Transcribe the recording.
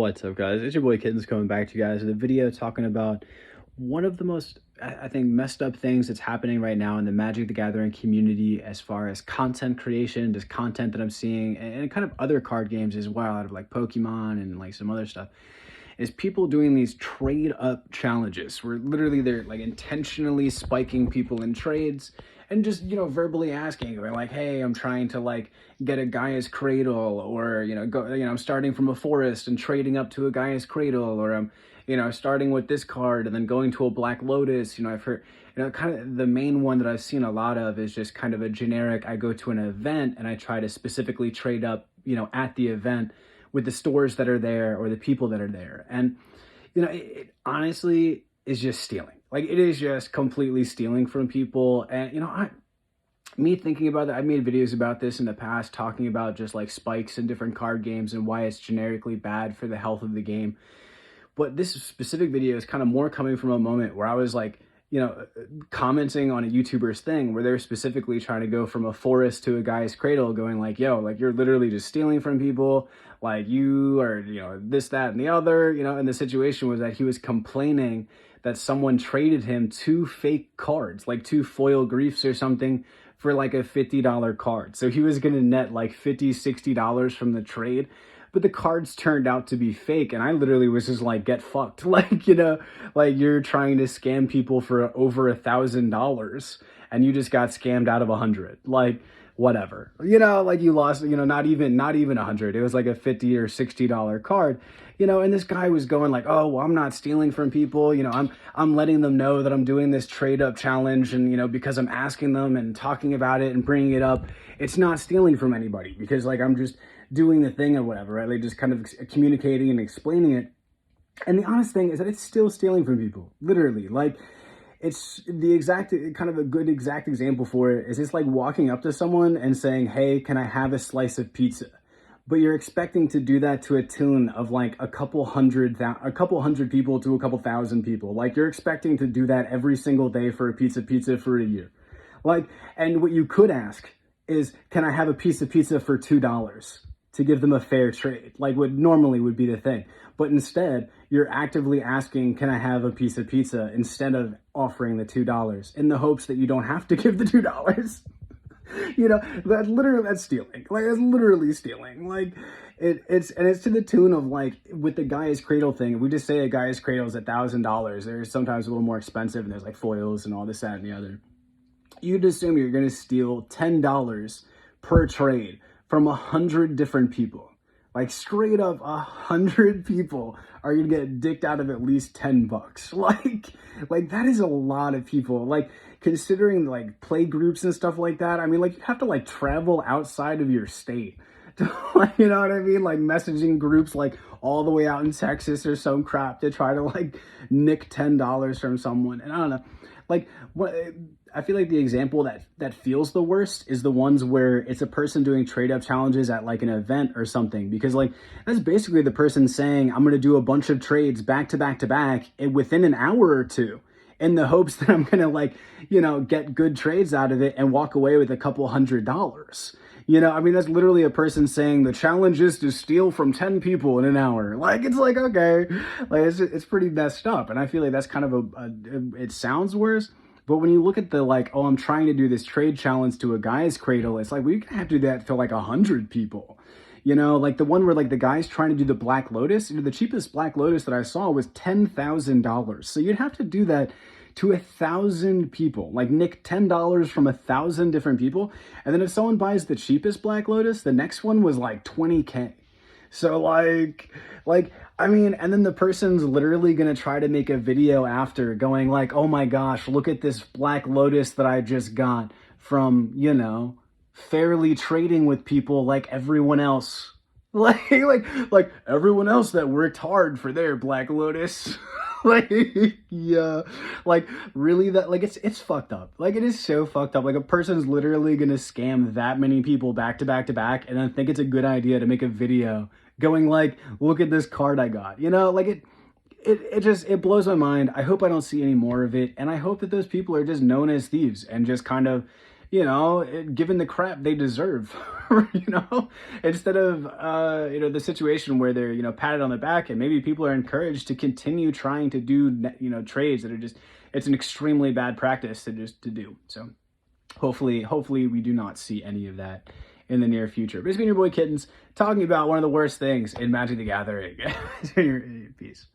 What's up, guys? It's your boy Kittens coming back to you guys with a video talking about one of the most, I think, messed up things that's happening right now in the Magic the Gathering community as far as content creation, just content that I'm seeing, and kind of other card games as well, out of like Pokemon and like some other stuff, is people doing these trade up challenges where literally they're like intentionally spiking people in trades and just, verbally asking, they're like, hey, I'm trying to like get a Gaia's Cradle, or, I'm starting from a forest and trading up to a Gaia's Cradle, or I'm, starting with this card and then going to a Black Lotus. I've heard, kind of the main one that I've seen a lot of is just kind of a generic, I go to an event and I try to specifically trade up, at the event with the stores that are there or the people that are there. And, it honestly is just stealing. Like, it is just completely stealing from people. And, me thinking about that, I made videos about this in the past, talking about just like spikes in different card games and why it's generically bad for the health of the game. But this specific video is kind of more coming from a moment where I was like, commenting on a YouTuber's thing where they're specifically trying to go from a forest to a Gaia's Cradle, going like, yo, like you're literally just stealing from people. Like you are, this, that, and the other, and the situation was that he was complaining that someone traded him two fake cards, like two foil griefs or something, for like a $50 card. So he was going to net like $50, $60 from the trade. But the cards turned out to be fake, and I literally was just like, get fucked. Like, like you're trying to scam people for over $1,000 and you just got scammed out of 100. Like, whatever. Like you lost, not even 100. It was like a $50 or $60 card. And this guy was going like, oh, well, I'm not stealing from people. I'm letting them know that I'm doing this trade up challenge. And, because I'm asking them and talking about it and bringing it up, it's not stealing from anybody, because like, I'm just doing the thing or whatever, right? Like just kind of communicating and explaining it. And the honest thing is that it's still stealing from people, literally. Like, it's the exact, kind of a good exact example for it is it's like walking up to someone and saying, hey, can I have a slice of pizza? But you're expecting to do that to a tune of like a couple hundred people to a couple thousand people. Like, you're expecting to do that every single day for a pizza for a year. Like, and what you could ask is, can I have a piece of pizza for $2? To give them a fair trade, like what normally would be the thing. But instead, you're actively asking, can I have a piece of pizza, instead of offering the $2 in the hopes that you don't have to give the $2. That's stealing. Like, it's literally stealing. Like, it's to the tune of like with the Gaia's Cradle thing. If we just say a Gaia's Cradle is $1,000, they're sometimes a little more expensive, and there's like foils and all this, that, and the other. You'd assume you're going to steal $10 per trade from 100 different people. Like, straight up 100 people are gonna get dicked out of at least $10. Like that is a lot of people. Like, considering like play groups and stuff like that, I mean, like, you have to like travel outside of your state to, you know what I mean? Like, messaging groups like all the way out in Texas or some crap to try to like nick $10 from someone. And I don't know, like, what I feel like the example that feels the worst is the ones where it's a person doing trade up challenges at like an event or something, because like that's basically the person saying, I'm going to do a bunch of trades back to back to back and within an hour or two, in the hopes that I'm going to like, get good trades out of it and walk away with a couple $100. I mean, that's literally a person saying the challenge is to steal from 10 people in an hour. Like, it's like, okay, like it's pretty messed up. And I feel like that's kind of it sounds worse. But when you look at the like, oh, I'm trying to do this trade challenge to a Gaia's Cradle, it's like, we can have to do that to like 100 people. Like the one where like the guy's trying to do the Black Lotus, the cheapest Black Lotus that I saw was $10,000. So you'd have to do that to 1,000 people, like nick $10 from 1,000 different people. And then if someone buys the cheapest Black Lotus, the next one was like 20K. So like, I mean, and then the person's literally going to try to make a video after going like, oh my gosh, look at this Black Lotus that I just got from, fairly trading with people like everyone else. Like everyone else that worked hard for their Black Lotus. Like, yeah, like really that, like, it's fucked up. Like, it is so fucked up. Like, a person's literally going to scam that many people back to back to back and then think it's a good idea to make a video going like, look at this card I got, like it blows my mind. I hope I don't see any more of it. And I hope that those people are just known as thieves and just kind of, given the crap they deserve, instead of, the situation where they're, patted on the back, and maybe people are encouraged to continue trying to do, trades that are just, it's an extremely bad practice to do. So hopefully we do not see any of that in the near future. But it's been your boy Kittens talking about one of the worst things in Magic the Gathering. Peace.